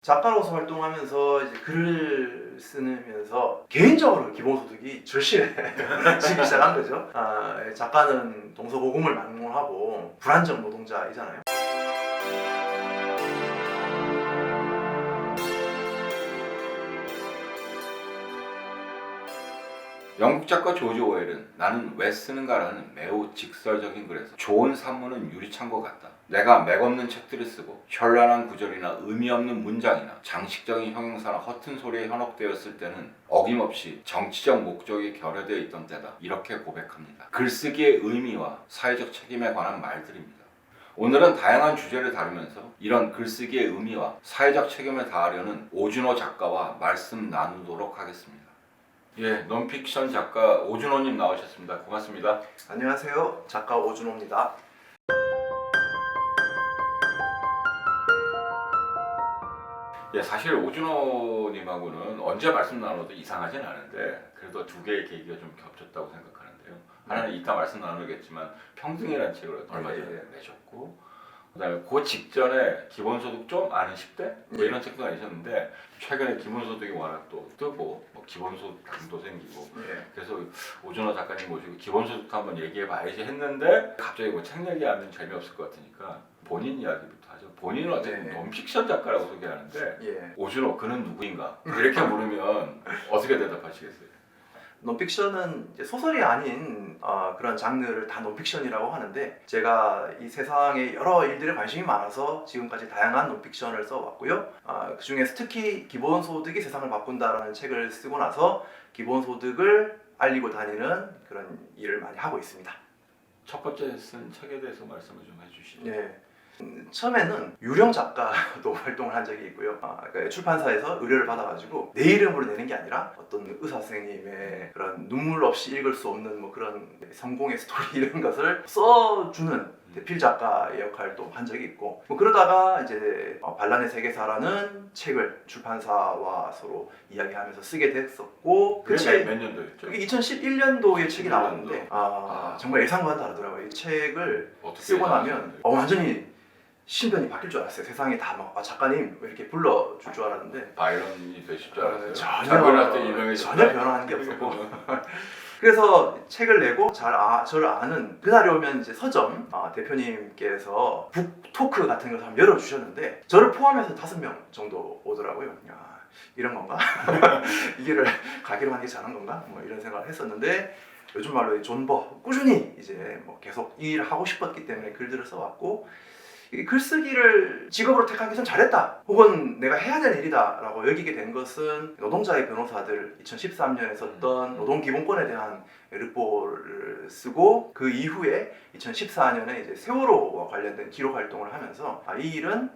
작가로서 활동하면서 이제 글을 쓰면서 개인적으로 기본소득이 절실해지기 시작한 거죠. 작가는 동서고금을 막론하고 불안정 노동자이잖아요. 영국 작가 조지 오웰은 나는 왜 쓰는가라는 매우 직설적인 글에서 좋은 산문은 유리창고 같다. 내가 맥없는 책들을 쓰고 현란한 구절이나 의미 없는 문장이나 장식적인 형용사나 허튼 소리에 현혹되었을 때는 어김없이 정치적 목적이 결여되어 있던 때다. 이렇게 고백합니다. 글쓰기의 의미와 사회적 책임에 관한 말들입니다. 오늘은 다양한 주제를 다루면서 이런 글쓰기의 의미와 사회적 책임을 다하려는 오준호 작가와 말씀 나누도록 하겠습니다. 예, 논픽션 작가 오준호님 나오셨습니다. 고맙습니다. 안녕하세요. 작가 오준호입니다. 예, 사실 오준호님하고는 언제 말씀 나눠도 이상하진 않은데 그래도 두 개의 계기가 좀 겹쳤다고 생각하는데요. 하나는 이따 말씀 나누겠지만 평등이라는 책을 얼마 전에 내셨고, 그다음에 그 직전에 기본소득 좀 아는 10대? 뭐 이런 책도 내셨는데 최근에 기본소득이 워낙 또 뜨고 뭐 기본소득 당도 생기고 그래서 오준호 작가님 모시고 기본소득도 한번 얘기해봐야지 했는데 갑자기 뭐 책 얘기하면 재미없을 것 같으니까 본인 이야기부터 하죠. 본인은 어쨌든 논픽션 작가라고 소개하는데 오준호 그는 누구인가? 이렇게 물으면 어떻게 대답하시겠어요? 논픽션은 이제 소설이 아닌 그런 장르를 다 논픽션이라고 하는데, 제가 이 세상에 여러 일들에 관심이 많아서 지금까지 다양한 논픽션을 써왔고요. 그 중에서 특히 기본소득이 세상을 바꾼다라는 책을 쓰고 나서 기본소득을 알리고 다니는 그런 일을 많이 하고 있습니다. 첫 번째 쓴 책에 대해서 말씀을 좀 해주시죠. 처음에는 유령 작가도 활동을 한 적이 있고요. 그러니까 출판사에서 의뢰를 받아가지고 내 이름으로 내는 게 아니라 어떤 의사 선생님의 그런 눈물 없이 읽을 수 없는 뭐 그런 성공의 스토리 이런 것을 써주는 대필 작가의 역할도 한 적이 있고, 뭐 그러다가 이제 반란의 세계사라는 책을 출판사와 서로 이야기하면서 쓰게 됐었고, 그게 몇 년도였죠? 그게 2011년도에 책이 나왔는데 정말 예상과는 다르더라고요. 이 책을 쓰고 나면 완전히 신변이 바뀔 줄 알았어요. 세상에 다 막 작가님 왜 이렇게 불러줄 줄 알았는데 바이런이 되실 줄 알았어요? 전혀 변화한 게 없었고 그래서 책을 내고 저를 아는 그날이 오면 이제 서점 대표님께서 북토크 같은 걸 한번 열어주셨는데 저를 포함해서 5명 정도 오더라고요. 야, 이런 건가? 이 길을 가기로 한 게 잘한 건가? 뭐 이런 생각을 했었는데, 요즘 말로 존버 꾸준히 이제 뭐 계속 일하고 싶었기 때문에 글들을 써왔고, 이 글쓰기를 직업으로 택하기 전 잘했다, 혹은 내가 해야 될 일이다 라고 여기게 된 것은 노동자의 변호사들 2013년에 썼던 노동기본권에 대한 르포를 쓰고, 그 이후에 2014년에 이제 세월호와 관련된 기록 활동을 하면서 이 일은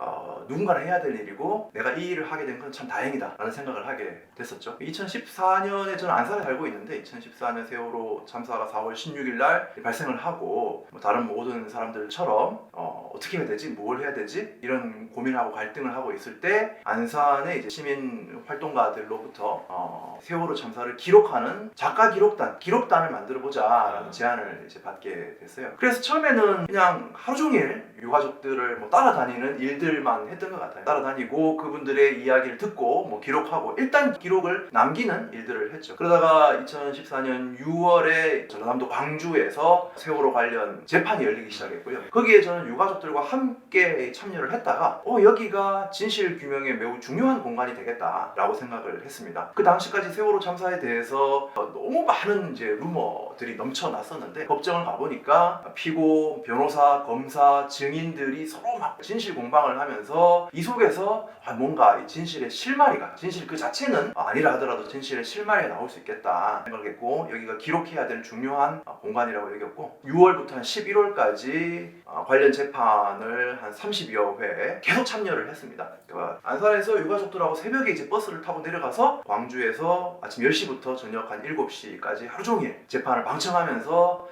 누군가는 해야 될 일이고 내가 이 일을 하게 된 건 참 다행이다 라는 생각을 하게 됐었죠. 2014년에 저는 안산에 살고 있는데 2014년 세월호 참사가 4월 16일 날 발생을 하고, 뭐 다른 모든 사람들처럼 어떻게 해야 되지? 뭘 해야 되지? 이런 고민하고 갈등을 하고 있을 때 안산의 이제 시민 활동가들로부터 세월호 참사를 기록하는 작가 기록단을 만들어보자라는 제안을 이제 받게 됐어요. 그래서 처음에는 그냥 하루 종일 유가족들을 뭐 따라다니는 일들만 했던 것 같아요. 따라다니고 그분들의 이야기를 듣고 뭐 기록하고 일단 기록을 남기는 일들을 했죠. 그러다가 2014년 6월에 전라남도 광주에서 세월호 관련 재판이 열리기 시작했고요. 거기에 저는 유가족들과 함께 참여를 했다가 여기가 진실 규명에 매우 중요한 공간이 되겠다라고 생각을 했습니다. 그 당시까지 세월호 참사에 대해서 너무 많은 이제 루머들이 넘쳐났었는데, 법정을 가보니까 피고, 변호사, 검사, 증인들이 서로 막 진실 공방을 하면서 이 속에서 뭔가 이 진실의 실마리가, 진실 그 자체는 아니라 하더라도 진실의 실마리가 나올 수 있겠다 생각했고, 여기가 기록해야 될 중요한 공간이라고 여겼고, 6월부터 한 11월까지 관련 재판을 한 30여 회 계속 참여를 했습니다. 그러니까 안산에서 유가족들하고 새벽에 이제 버스를 타고 내려가서 광주에서 아침 10시부터 저녁 한 7시까지 하루 종일 재판을 방청하면서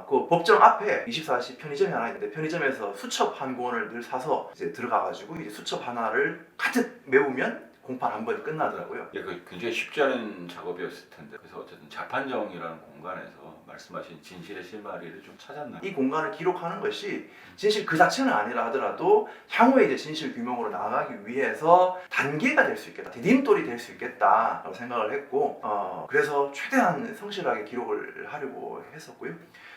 그 법정 앞에 24시 편의점이 하나 있는데, 편의점에서 수첩 한 권을 늘 사서 이제 들어가가지고 이제 수첩 하나를 가득 메우면 공판 한 번이 끝나더라고요. 예, 그 굉장히 쉽지 않은 작업이었을 텐데 그래서 어쨌든 자판정이라는 공간에서 말씀하신 진실의 실마리를 좀 찾았나요? 이 공간을 기록하는 것이 진실 그 자체는 아니라 하더라도 향후에 이제 진실 규명으로 나아가기 위해서 단계가 될 수 있겠다, 디딤돌이 될 수 있겠다라고 생각을 했고, 그래서 최대한 성실하게 기록을 하려고 했었고요.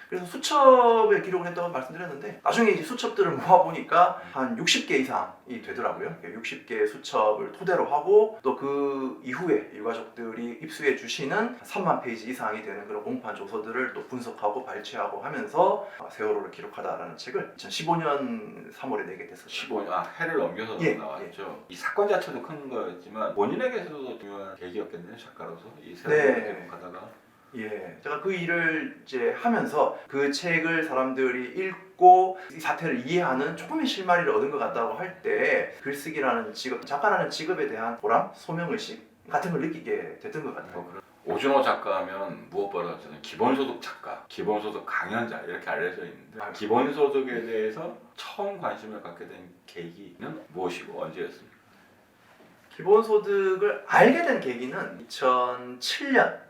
그래서 수첩에 기록을 했다고 말씀드렸는데 나중에 이제 수첩들을 모아보니까 한 60개 이상이 되더라고요. 60개의 수첩을 토대로 하고 또 그 이후에 유가족들이 입수해 주시는 3만 페이지 이상이 되는 그런 공판 조서들을 또 분석하고 발췌하고 하면서 세월호를 기록하다라는 책을 2015년 3월에 내게 됐었어요. 15년, 해를 넘겨서 예, 나왔죠. 이 사건 자체도 큰 거였지만 본인에게서도 중요한 계기였겠네요, 작가로서 이 네. 세월호 기록하다가. 예, 제가 그 일을 이제 하면서 그 책을 사람들이 읽고 이 사태를 이해하는 조금의 실마리를 얻은 것 같다고 할 때 글쓰기라는 직업, 작가라는 직업에 대한 보람, 소명의식 같은 걸 느끼게 됐던 것 같아요. 오준호 작가하면 무엇보다 저는 기본소득 작가, 기본소득 강연자 이렇게 알려져 있는데 기본소득에 대해서 처음 관심을 갖게 된 계기는 무엇이고 언제였습니까? 기본소득을 알게 된 계기는 2007년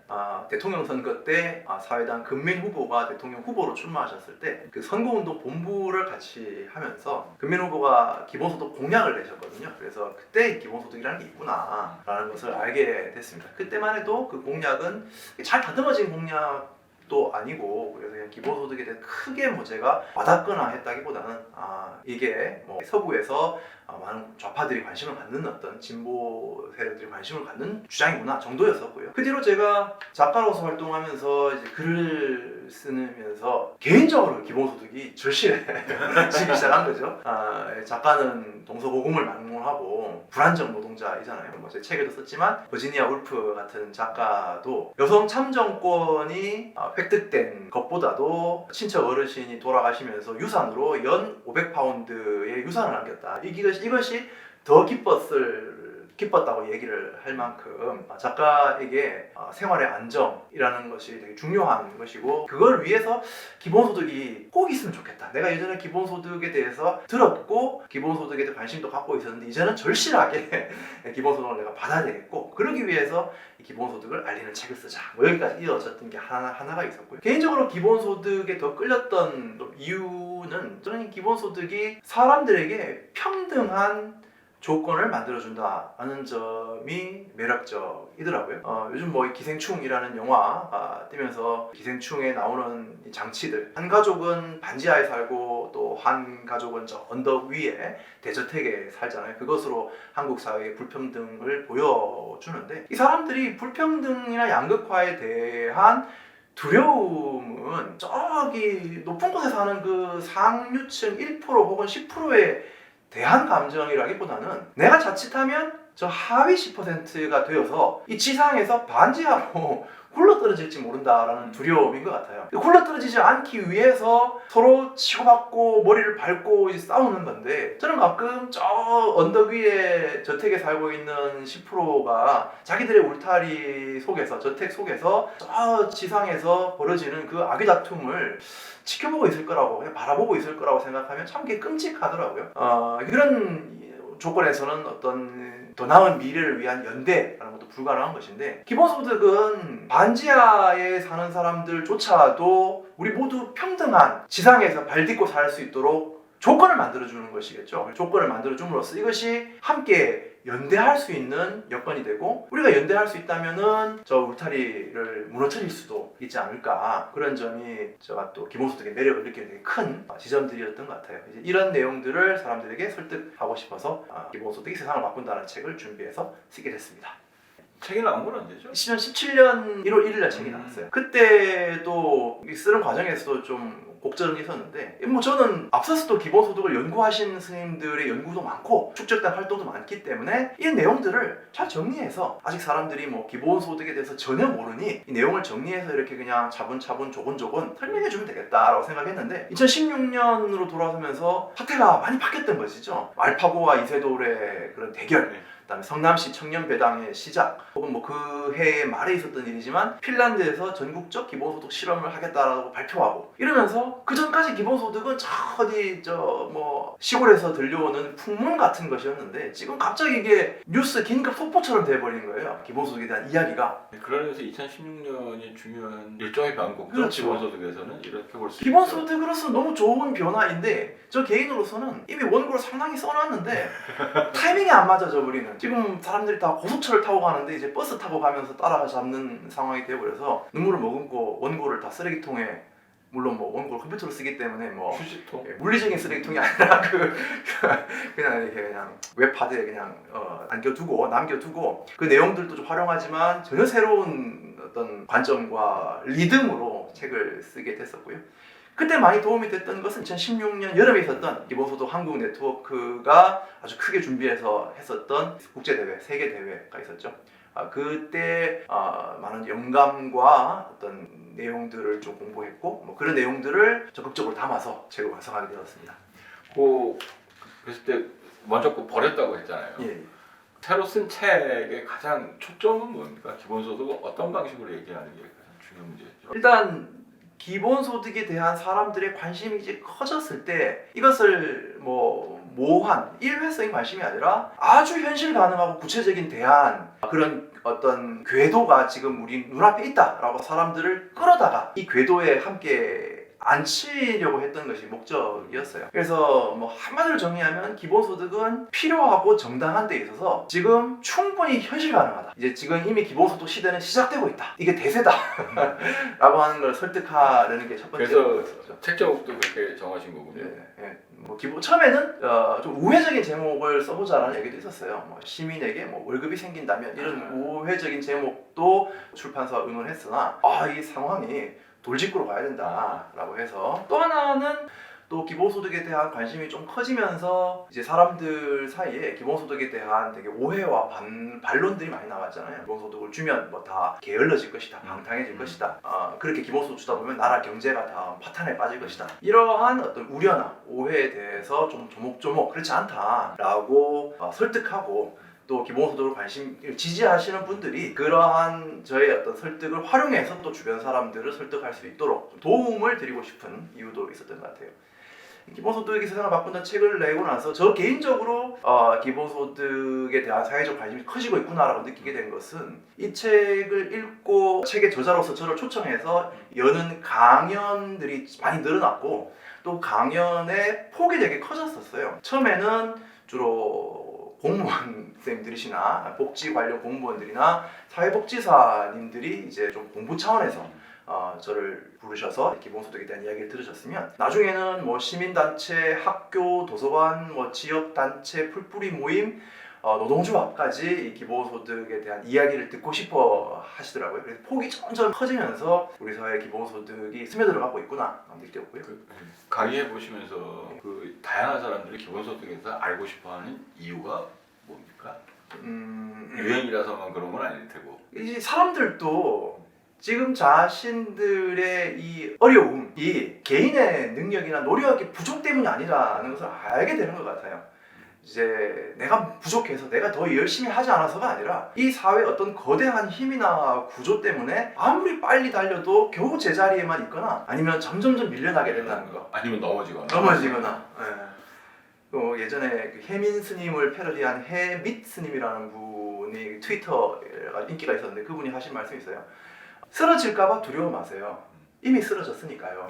대통령 선거 때 사회당 금민 후보가 대통령 후보로 출마하셨을 때 그 선거운동 본부를 같이 하면서 금민 후보가 기본소득 공약을 내셨거든요. 그래서 그때 기본소득이라는 게 있구나 라는 것을 알게 됐습니다. 그때만 해도 그 공약은 잘 다듬어진 공약도 아니고 그래서 그냥 기본소득에 대해 크게 뭐 제가 와닿거나 했다기보다는 이게 뭐 서구에서 많은 좌파들이 관심을 갖는 어떤 진보 세력들이 관심을 갖는 주장이구나 정도였었고요. 그 뒤로 제가 작가로서 활동하면서 이제 글을 쓰면서 개인적으로 기본소득이 절실해지기 시작한 거죠. 작가는 동서고금을 막론하고 불안정 노동자이잖아요. 뭐 제 책에도 썼지만 버지니아 울프 같은 작가도 여성 참정권이 획득된 것보다도 친척 어르신이 돌아가시면서 유산으로 연 500파운드의 유산을 남겼다. 이것이 더 기뻤다고 얘기를 할 만큼 작가에게 생활의 안정이라는 것이 되게 중요한 것이고 그걸 위해서 기본소득이 꼭 있으면 좋겠다. 내가 예전에 기본소득에 대해서 들었고 기본소득에 대해 관심도 갖고 있었는데 이제는 절실하게 기본소득을 내가 받아야 되겠고 그러기 위해서 기본소득을 알리는 책을 쓰자. 뭐 여기까지 이어졌던 게 하나가 있었고요. 개인적으로 기본소득에 더 끌렸던 이유는 저는 기본소득이 사람들에게 평등한 조건을 만들어준다는 점이 매력적이더라고요. 요즘 뭐 기생충이라는 영화 뜨면서 기생충에 나오는 이 장치들 한 가족은 반지하에 살고 또 한 가족은 저 언덕 위에 대저택에 살잖아요. 그것으로 한국 사회의 불평등을 보여주는데 이 사람들이 불평등이나 양극화에 대한 두려움은 저기 높은 곳에 사는 그 상류층 1% 혹은 10%의 대한 감정이라기보다는 내가 자칫하면 저 하위 10%가 되어서 이 지상에서 반지하로 굴러떨어질지 모른다라는 두려움인 것 같아요. 굴러떨어지지 않기 위해서 서로 치고받고 머리를 밟고 싸우는 건데 저는 가끔 저 언덕 위에 저택에 살고 있는 10%가 자기들의 울타리 속에서 저택 속에서 저 지상에서 벌어지는 그 악의 다툼을 지켜보고 있을 거라고 그냥 바라보고 있을 거라고 생각하면 참 끔찍하더라고요. 이런 조건에서는 어떤 더 나은 미래를 위한 연대라는 것도 불가능한 것인데 기본소득은 반지하에 사는 사람들조차도 우리 모두 평등한 지상에서 발 딛고 살 수 있도록 조건을 만들어주는 것이겠죠. 조건을 만들어줌으로써 이것이 함께 연대할 수 있는 여건이 되고 우리가 연대할 수 있다면은 저 울타리를 무너뜨릴 수도 있지 않을까 그런 점이 제가 또 기본소득의 매력을 느끼는 되게 큰 지점들이었던 것 같아요. 이제 이런 내용들을 사람들에게 설득하고 싶어서 기본소득이 세상을 바꾼다는 책을 준비해서 쓰게 됐습니다. 책이 나온 건 언제죠? 2017년 1월 1일 날 책이 나왔어요. 그때도 쓰는 과정에서도 좀 곡절은 있었는데 뭐 저는 앞서서도 기본소득을 연구하신 스님들의 연구도 많고 축적된 활동도 많기 때문에 이 내용들을 잘 정리해서 아직 사람들이 뭐 기본소득에 대해서 전혀 모르니 이 내용을 정리해서 이렇게 그냥 차분차분 조곤조곤 설명해 주면 되겠다라고 생각했는데 2016년으로 돌아서면서 사태가 많이 바뀌었던 것이죠. 알파고와 이세돌의 그런 대결 그다음에 성남시 청년배당의 시작, 혹은 뭐 그 해의 말에 있었던 일이지만 핀란드에서 전국적 기본소득 실험을 하겠다라고 발표하고 이러면서 그 전까지 기본소득은 저 어디 저 뭐 시골에서 들려오는 풍문 같은 것이었는데 지금 갑자기 이게 뉴스 긴급 속보처럼 돼버린 거예요. 기본소득에 대한 이야기가. 그러면서 2016년이 중요한 일종의 변곡죠. 그렇죠. 기본소득에서는 이렇게 볼 수 있죠. 기본소득으로서 너무 좋은 변화인데 저 개인으로서는 이미 원고를 상당히 써놨는데 타이밍이 안 맞아져 버리는. 지금 사람들이 다 고속철을 타고 가는데 이제 버스 타고 가면서 따라잡는 상황이 되어버려서 눈물을 머금고 원고를 다 쓰레기통에, 물론 뭐 원고를 컴퓨터로 쓰기 때문에 뭐 휴지통. 물리적인 쓰레기통이 아니라 그냥 이렇게 그냥 웹하드에 그냥 남겨두고 그 내용들도 좀 활용하지만 전혀 새로운 어떤 관점과 리듬으로 책을 쓰게 됐었고요. 그때 많이 도움이 됐던 것은 2016년 여름에 있었던 기본소득 한국 네트워크가 아주 크게 준비해서 했었던 국제대회, 세계대회가 있었죠. 그때 많은 영감과 어떤 내용들을 좀 공부했고 뭐 그런 내용들을 적극적으로 담아서 책을 완성하게 되었습니다. 그랬을 때 먼저 버렸다고 했잖아요. 예. 새로 쓴 책의 가장 초점은 뭡니까? 기본소득을 어떤 방식으로 얘기하는 게 가장 중요한 문제죠. 일단 기본소득에 대한 사람들의 관심이 이제 커졌을 때 이것을 뭐 모호한 일회성의 관심이 아니라 아주 현실 가능하고 구체적인 대안, 그런 어떤 궤도가 지금 우리 눈앞에 있다라고 사람들을 끌어다가 이 궤도에 함께 앉히려고 했던 것이 목적이었어요. 그래서 뭐 한마디로 정리하면 기본소득은 필요하고 정당한 데 있어서 지금 충분히 현실 가능하다. 이제 지금 이미 기본소득 시대는 시작되고 있다. 이게 대세다. 라고 하는 걸 설득하려는 게 첫 번째. 그래서 책 제목도 그렇게 정하신 거군요. 뭐 처음에는 좀 우회적인 제목을 써보자라는 얘기도 있었어요. 뭐 시민에게 뭐 월급이 생긴다면 이런 우회적인 제목도 출판사와 의논했으나 이 상황이 돌직구로 가야 된다라고 해서, 또 하나는 또 기본소득에 대한 관심이 좀 커지면서 이제 사람들 사이에 기본소득에 대한 되게 오해와 반론들이 많이 나왔잖아요. 기본소득을 주면 뭐 다 게을러질 것이다, 방탕해질 것이다, 그렇게 기본소득 주다 보면 나라 경제가 다 파탄에 빠질 것이다, 이러한 어떤 우려나 오해에 대해서 좀 조목조목 그렇지 않다라고 설득하고, 또 기본소득을 관심을 지지하시는 분들이 그러한 저의 어떤 설득을 활용해서 또 주변 사람들을 설득할 수 있도록 도움을 드리고 싶은 이유도 있었던 것 같아요. 기본소득이 세상을 바꾼다는 책을 내고 나서 저 개인적으로 기본소득에 대한 사회적 관심이 커지고 있구나라고 느끼게 된 것은, 이 책을 읽고 책의 저자로서 저를 초청해서 여는 강연들이 많이 늘어났고 또 강연의 폭이 되게 커졌었어요. 처음에는 주로 공무원 선생님들이시나 복지 관련 공무원들이나 사회복지사님들이 이제 좀 공부 차원에서 저를 부르셔서 기본소득에 대한 이야기를 들으셨으면, 나중에는 뭐 시민단체, 학교, 도서관, 뭐 지역단체, 풀뿌리 모임, 노동조합까지 이 기본소득에 대한 이야기를 듣고 싶어 하시더라고요. 그래서 폭이 점점 커지면서 우리 사회 기본소득이 스며들어가고 있구나 느꼈고요. 강의해 보시면서 그 다양한 사람들이 기본소득에 대해서 알고 싶어하는 이유가 뭡니까? 유행이라서만 그런 건 아닐 테고. 이 사람들도 지금 자신들의 이 어려움이 개인의 능력이나 노력의 부족 때문이 아니라는 것을 알게 되는 것 같아요. 이제 내가 부족해서 내가 더 열심히 하지 않아서가 아니라 이 사회의 어떤 거대한 힘이나 구조 때문에 아무리 빨리 달려도 겨우 제자리에만 있거나 아니면 점점점 밀려나게 된다는 거. 아니면 넘어지거나. 예전에 그 해민 스님을 패러디한 해밑 스님이라는 분이 트위터가 인기가 있었는데 그분이 하신 말씀이 있어요. 쓰러질까봐 두려워 마세요. 이미 쓰러졌으니까요.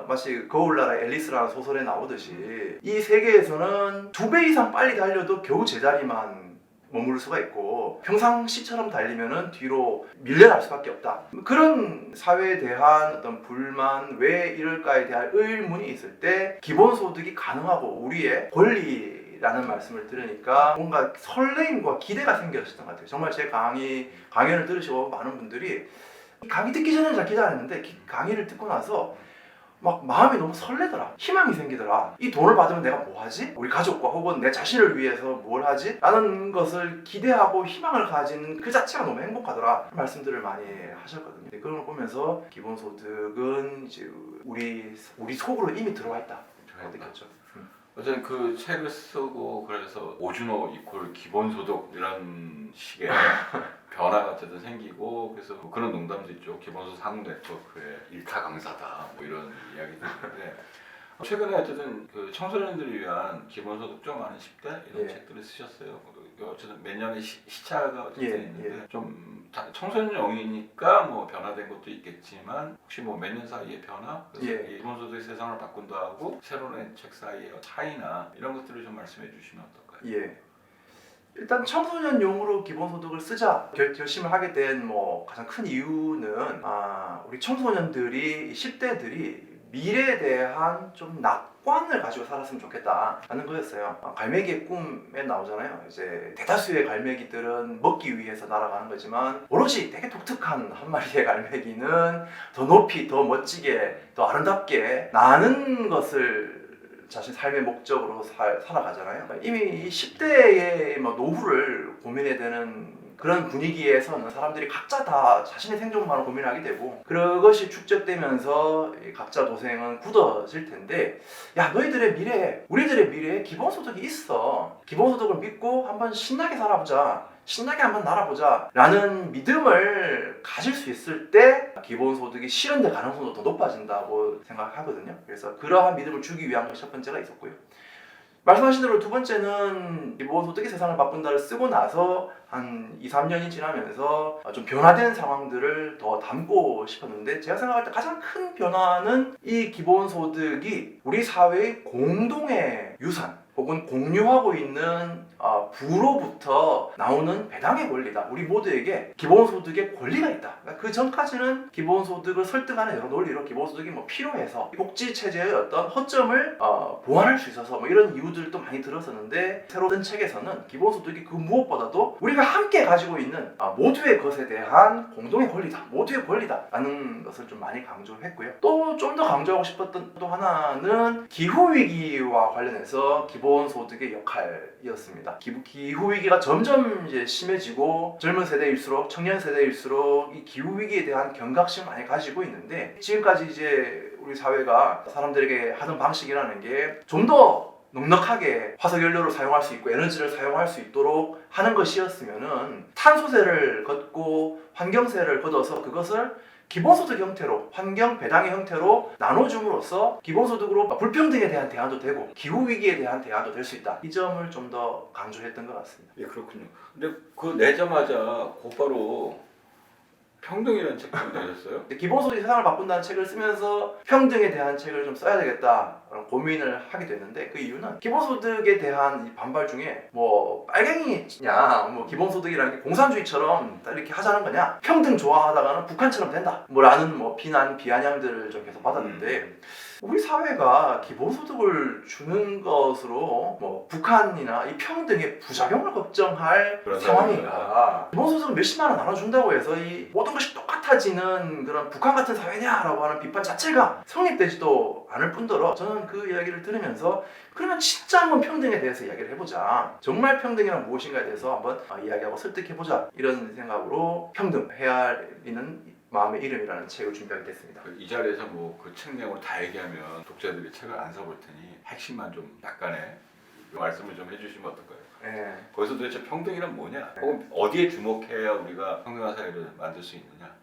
마치 거울나라 앨리스라는 소설에 나오듯이 이 세계에서는 2배 이상 빨리 달려도 겨우 제자리만 머무를 수가 있고 평상시처럼 달리면은 뒤로 밀려날 수밖에 없다. 그런 사회에 대한 어떤 불만, 왜 이럴까에 대한 의문이 있을 때 기본소득이 가능하고 우리의 권리라는 말씀을 들으니까 뭔가 설레임과 기대가 생겼던 것 같아요. 정말 제 강연을 들으시고 많은 분들이 강의 듣기 전에는 잘 기대 안 했는데 강의를 듣고 나서 막 마음이 너무 설레더라. 희망이 생기더라. 이 돈을 받으면 내가 뭐 하지? 우리 가족과 혹은 내 자신을 위해서 뭘 하지? 라는 것을 기대하고 희망을 가진 그 자체가 너무 행복하더라. 말씀들을 많이 하셨거든요. 그런 걸 보면서 기본소득은 이제 우리 속으로 이미 들어와 있다. 느꼈죠. 어쨌든 그 책을 쓰고 그래서 오준호 이퀄 기본소득 이런 식의 변화가 어쨌든 생기고 그래서 뭐 그런 농담도 있죠. 기본소득 한국 네트워크의 일타 강사다 뭐 이런 이야기도 있는데 최근에 어쨌든 그 청소년들을 위한 기본소득 좀 많은 10대 이런 예. 책들을 쓰셨어요. 어쨌든 몇 년의 시차가 어쨌든 예, 있는데 좀 청소년용이니까 뭐 변화된 것도 있겠지만 혹시 뭐 몇 년 사이의 변화, 그래서 예. 이 기본소득의 세상을 바꾼다 하고 새로 낸 책 사이의 차이나 이런 것들을 좀 말씀해 주시면 어떨까요? 예. 일단 청소년용으로 기본소득을 쓰자 결심을 하게 된 뭐 가장 큰 이유는 우리 청소년들이 10대들이 미래에 대한 좀 낙관을 가지고 살았으면 좋겠다라는 거였어요. 갈매기의 꿈에 나오잖아요. 이제 대다수의 갈매기들은 먹기 위해서 날아가는 거지만 오로지 되게 독특한 한 마리의 갈매기는 더 높이, 더 멋지게, 더 아름답게 나는 것을 자신 삶의 목적으로 살아가잖아요. 이미 이 10대의 노후를 고민해야 되는 그런 분위기에서는 사람들이 각자 다 자신의 생존만을 고민하게 되고 그것이 축적되면서 각자 도생은 굳어질 텐데 야 너희들의 미래에 우리들의 미래에 기본소득이 있어. 기본소득을 믿고 한번 신나게 살아보자. 신나게 한번 날아보자 라는 믿음을 가질 수 있을 때 기본소득이 실현될 가능성도 더 높아진다고 생각하거든요. 그래서 그러한 믿음을 주기 위한 것이 첫 번째가 있었고요. 말씀하신 대로 두 번째는 기본소득이 세상을 바꾼다를 쓰고 나서 한 2, 3년이 지나면서 좀 변화된 상황들을 더 담고 싶었는데 제가 생각할 때 가장 큰 변화는 이 기본소득이 우리 사회의 공동의 유산 혹은 공유하고 있는 부로부터 나오는 배당의 권리다. 우리 모두에게 기본소득의 권리가 있다. 그러니까 그 전까지는 기본소득을 설득하는 여러 논리로 기본소득이 필요해서 복지체제의 어떤 허점을 보완할 수 있어서 이런 이유들도 많이 들었었는데 새로 든 책에서는 기본소득이 그 무엇보다도 우리가 함께 가지고 있는 모두의 것에 대한 공동의 권리다. 모두의 권리다. 라는 것을 좀 많이 강조했고요. 또 좀 더 강조하고 싶었던 또 하나는 기후위기와 관련해서 기본소득의 역할이었습니다. 기후위기가 점점 이제 심해지고 젊은 세대일수록 청년 세대일수록 이 기후위기에 대한 경각심을 많이 가지고 있는데 지금까지 이제 우리 사회가 사람들에게 하던 방식이라는 게 좀 더 넉넉하게 화석연료를 사용할 수 있고 에너지를 사용할 수 있도록 하는 것이었으면은 탄소세를 걷고 환경세를 걷어서 그것을 기본소득 형태로 환경 배당의 형태로 나눠줌으로써 기본소득으로 불평등에 대한 대안도 되고 기후위기에 대한 대안도 될 수 있다. 이 점을 좀 더 강조했던 것 같습니다. 예, 그렇군요. 근데 그 내자마자 곧바로 평등이라는 책을 내셨어요? 기본소득이 세상을 바꾼다는 책을 쓰면서 평등에 대한 책을 좀 써야 되겠다 고민을 하게 됐는데 그 이유는 기본소득에 대한 이 반발 중에 빨갱이냐 기본소득이라는 게 공산주의처럼 이렇게 하자는 거냐 평등 좋아하다가는 북한처럼 된다 라는 비난 비아냥들을 좀 계속 받았는데 우리 사회가 기본소득을 주는 것으로 북한이나 이 평등의 부작용을 걱정할 상황인가. 기본소득을 몇십만 원 나눠준다고 해서 이 모든 것이 똑같아지는 그런 북한 같은 사회냐라고 하는 비판 자체가 성립되지도 않을 뿐더러 저는 그 이야기를 들으면서 그러면 진짜 한번 평등에 대해서 이야기를 해보자. 정말 평등이란 무엇인가에 대해서 한번 이야기하고 설득해보자. 이런 생각으로 평등, 헤아리는 마음의 이름이라는 책을 준비하게 됐습니다. 이 자리에서 그 책 내용을 다 얘기하면 독자들이 책을 안 사볼 테니 핵심만 좀 약간의 말씀을 좀 해주시면 어떨까요? 네. 거기서 도대체 평등이란 뭐냐? 혹은 어디에 주목해야 우리가 평등한 사회를 만들 수 있느냐?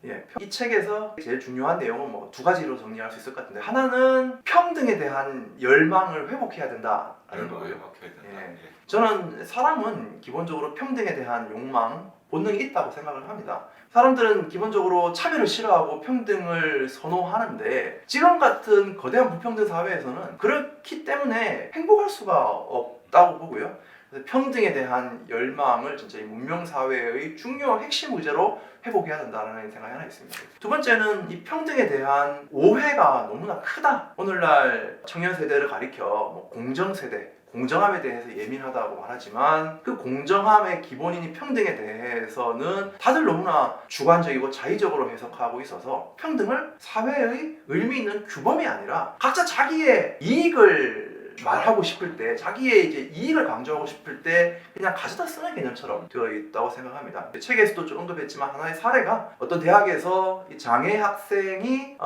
예, 이 책에서 제일 중요한 내용은 두 가지로 정리할 수 있을 것 같은데 하나는 평등에 대한 열망을 회복해야 된다라는 거고요. 예. 저는 사람은 기본적으로 평등에 대한 욕망, 본능이 있다고 생각을 합니다. 사람들은 기본적으로 차별을 싫어하고 평등을 선호하는데 지금 같은 거대한 불평등 사회에서는 그렇기 때문에 행복할 수가 없다고 보고요. 그래서 평등에 대한 열망을 진짜 이 문명사회의 중요 핵심 의제로 회복해야 된다는 생각이 하나 있습니다. 두 번째는 이 평등에 대한 오해가 너무나 크다. 오늘날 청년 세대를 가리켜 공정세대, 공정함에 대해서 예민하다고 말하지만 그 공정함의 기본인 평등에 대해서는 다들 너무나 주관적이고 자의적으로 해석하고 있어서 평등을 사회의 의미 있는 규범이 아니라 각자 자기의 이익을 말하고 싶을 때 자기의 이제 이익을 강조하고 싶을 때 그냥 가져다 쓰는 개념처럼 되어 있다고 생각합니다. 책에서도 좀 언급했지만 하나의 사례가 어떤 대학에서 이 장애 학생이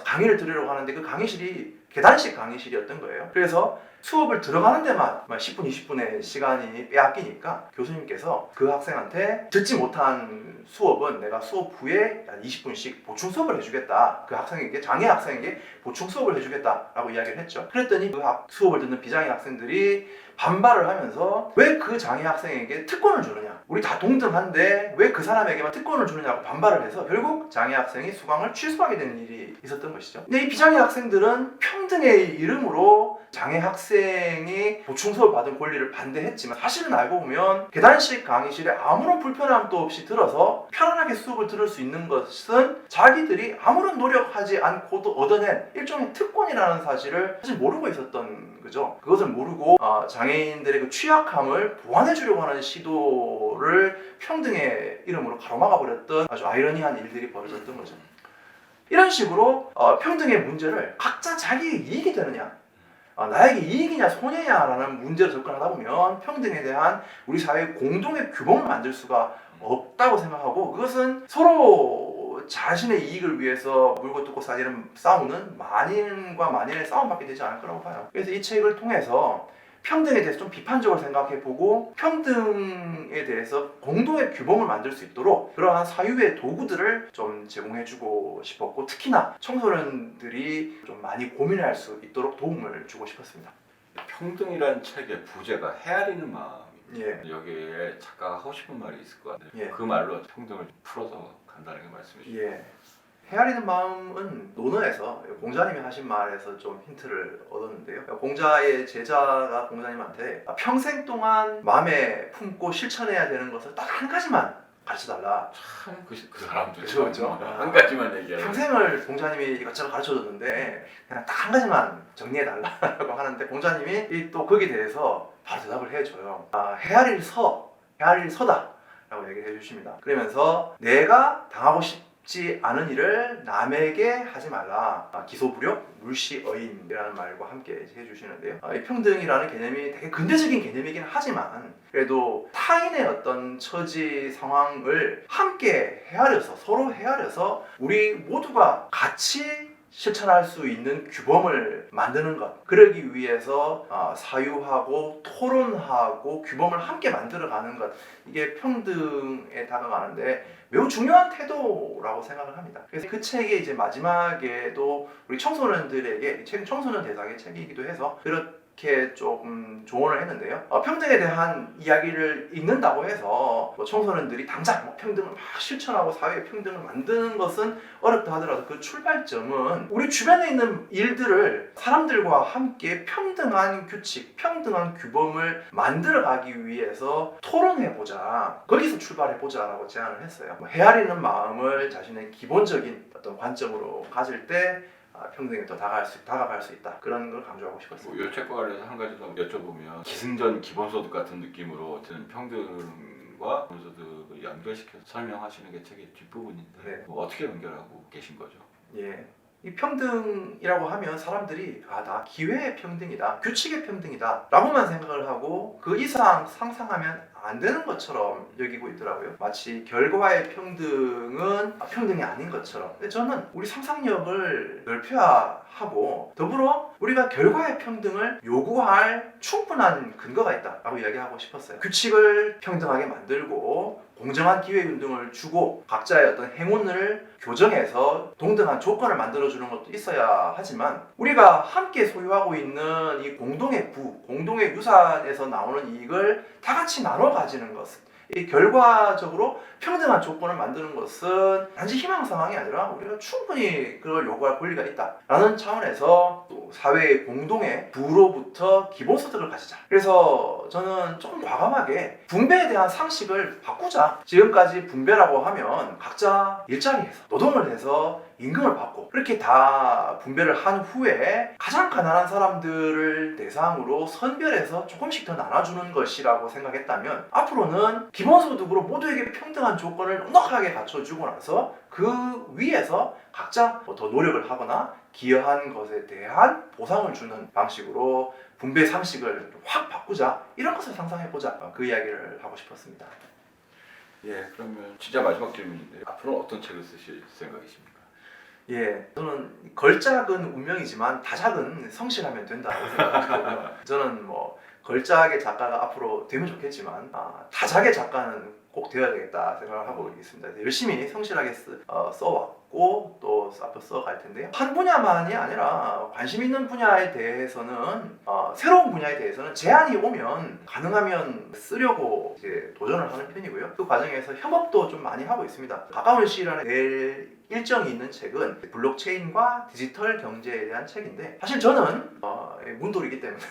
강의를 들으려고 하는데 그 강의실이 계단식 강의실이었던 거예요. 그래서 수업을 들어가는 데만 10분, 20분의 시간이 빼앗기니까 교수님께서 그 학생한테 듣지 못한 수업은 내가 수업 후에 한 20분씩 보충 수업을 해주겠다. 그 학생에게, 장애 학생에게 보충 수업을 해주겠다라고 이야기를 했죠. 그랬더니 그 수업을 듣는 비장애 학생들이 반발을 하면서 왜 그 장애 학생에게 특권을 주느냐, 우리 다 동등한데 왜 그 사람에게만 특권을 주느냐고 반발을 해서 결국 장애 학생이 수강을 취소하게 되는 일이 있었던 것이죠. 근데 이 비장애 학생들은 평등의 이름으로 장애 학생이 보충 수업을 받은 권리를 반대했지만 사실은 알고 보면 계단식 강의실에 아무런 불편함도 없이 들어서 편안하게 수업을 들을 수 있는 것은 자기들이 아무런 노력하지 않고도 얻어낸 일종의 특권이라는 사실을 사실 모르고 있었던 거죠. 그것을 모르고 장애인들의 그 취약함을 보완해 주려고 하는 시도를 평등의 이름으로 가로막아 버렸던 아주 아이러니한 일들이 벌어졌던 거죠. 이런 식으로 평등의 문제를 각자 자기 이익이 되느냐, 나에게 이익이냐 손해냐라는 문제로 접근하다 보면 평등에 대한 우리 사회의 공동의 규범을 만들 수가 없다고 생각하고, 그것은 서로 자신의 이익을 위해서 물고 뜯고 싸우는 만인과 만인의 싸움밖에 되지 않을 거라고 봐요. 그래서 이 책을 통해서 평등에 대해서 좀 비판적으로 생각해보고 평등에 대해서 공동의 규범을 만들 수 있도록 그러한 사유의 도구들을 좀 제공해주고 싶었고, 특히나 청소년들이 좀 많이 고민할 수 있도록 도움을 주고 싶었습니다. 평등이라는 책의 부제가 헤아리는 마음. 예. 여기에 작가가 하고 싶은 말이 있을 것 같아요. 예. 그 말로 평등을 풀어서 간단하게 말씀해 주시죠. 예. 헤아리는 마음은 논어에서 공자님이 하신 말에서 좀 힌트를 얻었는데요. 공자의 제자가 공자님한테 평생 동안 마음에 품고 실천해야 되는 것을 딱 한 가지만 가르쳐달라. 참 그 사람도 그렇죠. 한 가지만 얘기하는. 평생을 공자님이 이것저것 가르쳐줬는데 그냥 딱 한 가지만 정리해달라고 하는데 공자님이 또 거기에 대해서 바로 대답을 해줘요. 헤아릴 서다 라고 얘기를 해주십니다. 그러면서 내가 당하고 싶지 않은 일을 남에게 하지 말라. 기소불역, 물시어인이라는 말과 함께 해주시는데요. 이 평등이라는 개념이 되게 근대적인 개념이긴 하지만 그래도 타인의 어떤 처지 상황을 함께 헤아려서 서로 헤아려서 우리 모두가 같이 실천할 수 있는 규범을 만드는 것, 그러기 위해서 사유하고 토론하고 규범을 함께 만들어가는 것, 이게 평등에 다가가는데 매우 중요한 태도라고 생각을 합니다. 그래서 그 책의 이제 마지막에도 우리 청소년들에게, 이 책은 청소년 대상의 책이기도 해서 그렇게 조금 조언을 했는데요. 평등에 대한 이야기를 읽는다고 해서 청소년들이 당장 평등을 막 실천하고 사회의 평등을 만드는 것은 어렵다 하더라도 그 출발점은 우리 주변에 있는 일들을 사람들과 함께 평등한 규칙, 평등한 규범을 만들어가기 위해서 토론해보자, 거기서 출발해보자 라고 제안을 했어요. 헤아리는 마음을 자신의 기본적인 어떤 관점으로 가질 때 평등에 더 다가갈 수 있다, 그런 걸 강조하고 싶었습니다. 이 책과 관련해서 한 가지 더 여쭤보면 기승전 기본소득 같은 느낌으로 저는 평등과 기본소득을 연결시켜서 설명하시는 게 책의 뒷부분인데 네. 어떻게 연결하고 계신 거죠? 예. 이 평등이라고 하면 사람들이 나 기회의 평등이다, 규칙의 평등이다 라고만 생각을 하고 그 이상 상상하면 안 되는 것처럼 여기고 있더라고요. 마치 결과의 평등은 평등이 아닌 것처럼. 근데 저는 우리 상상력을 넓혀야 하고 더불어 우리가 결과의 평등을 요구할 충분한 근거가 있다라고 이야기하고 싶었어요. 규칙을 평등하게 만들고 공정한 기회균등을 주고 각자의 어떤 행운을 교정해서 동등한 조건을 만들어주는 것도 있어야 하지만 우리가 함께 소유하고 있는 이 공동의 공동의 유산에서 나오는 이익을 다 같이 나눠 가지는 것, 이 결과적으로 평등한 조건을 만드는 것은 단지 희망사항이 아니라 우리가 충분히 그걸 요구할 권리가 있다라는 차원에서 또 사회의 공동의 부로부터 기본소득을 가지자. 그래서 저는 조금 과감하게 분배에 대한 상식을 바꾸자. 지금까지 분배라고 하면 각자 일자리에서 노동을 해서 임금을 받고 그렇게 다 분배를 한 후에 가장 가난한 사람들을 대상으로 선별해서 조금씩 더 나눠주는 것이라고 생각했다면 앞으로는 기본소득으로 모두에게 평등한 조건을 넉넉하게 갖춰주고 나서 그 위에서 각자 더 노력을 하거나 기여한 것에 대한 보상을 주는 방식으로 분배 상식을 확 바꾸자, 이런 것을 상상해보자, 그 이야기를 하고 싶었습니다. 예, 그러면 진짜 마지막 질문인데 앞으로 어떤 책을 쓰실 생각이십니까? 예, 저는 걸작은 운명이지만 다작은 성실하면 된다고 생각하거든요. 저는 뭐 걸작의 작가가 앞으로 되면 좋겠지만 다작의 작가는 꼭 되어야 되겠다 생각을 하고 있습니다. 열심히 성실하게 써왔고 또 앞으로 써갈 텐데요. 한 분야만이 아니라 관심 있는 분야에 대해서는 새로운 분야에 대해서는 제안이 오면 가능하면 쓰려고 이제 도전을 하는 편이고요. 그 과정에서 협업도 좀 많이 하고 있습니다. 가까운 시일 안에 낼 일정이 있는 책은 블록체인과 디지털 경제에 대한 책인데 사실 저는 문돌이기 때문에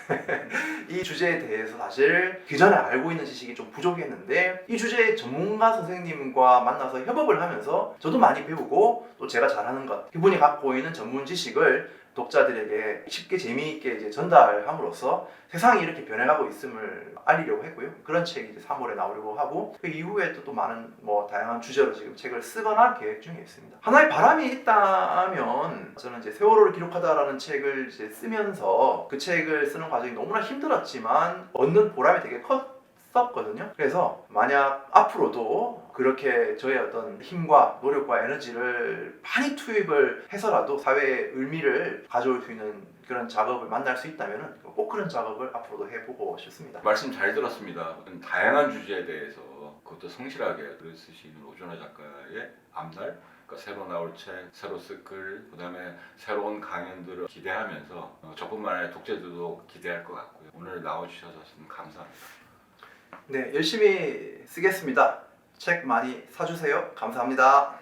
이 주제에 대해서 사실 기존에 알고 있는 지식이 좀 부족했는데 이 주제의 전문가 선생님과 만나서 협업을 하면서 저도 많이 배우고 또 제가 잘하는 것, 그분이 갖고 있는 전문 지식을 독자들에게 쉽게 재미있게 이제 전달함으로써 세상이 이렇게 변해가고 있음을 알리려고 했고요. 그런 책이 이제 3월에 나오려고 하고 그 이후에 또 많은 다양한 주제로 지금 책을 쓰거나 계획 중에 있습니다. 하나의 바람이 있다면 저는 이제 세월호를 기록하다라는 책을 이제 쓰면서 그 책을 쓰는 과정이 너무나 힘들었지만 얻는 보람이 되게 컸었거든요. 그래서 만약 앞으로도 그렇게 저의 어떤 힘과 노력과 에너지를 많이 투입을 해서라도 사회에 의미를 가져올 수 있는 그런 작업을 만날 수 있다면 꼭 그런 작업을 앞으로도 해보고 싶습니다. 말씀 잘 들었습니다. 다양한 주제에 대해서 그것도 성실하게 글을 쓰시는 오준호 작가의 앞날, 그러니까 새로 나올 책, 새로 쓸 글, 그다음에 새로운 강연들을 기대하면서 저뿐만 아니라 독자들도 기대할 것 같고요. 오늘 나와주셔서 감사합니다. 네, 열심히 쓰겠습니다. 책 많이 사주세요. 감사합니다.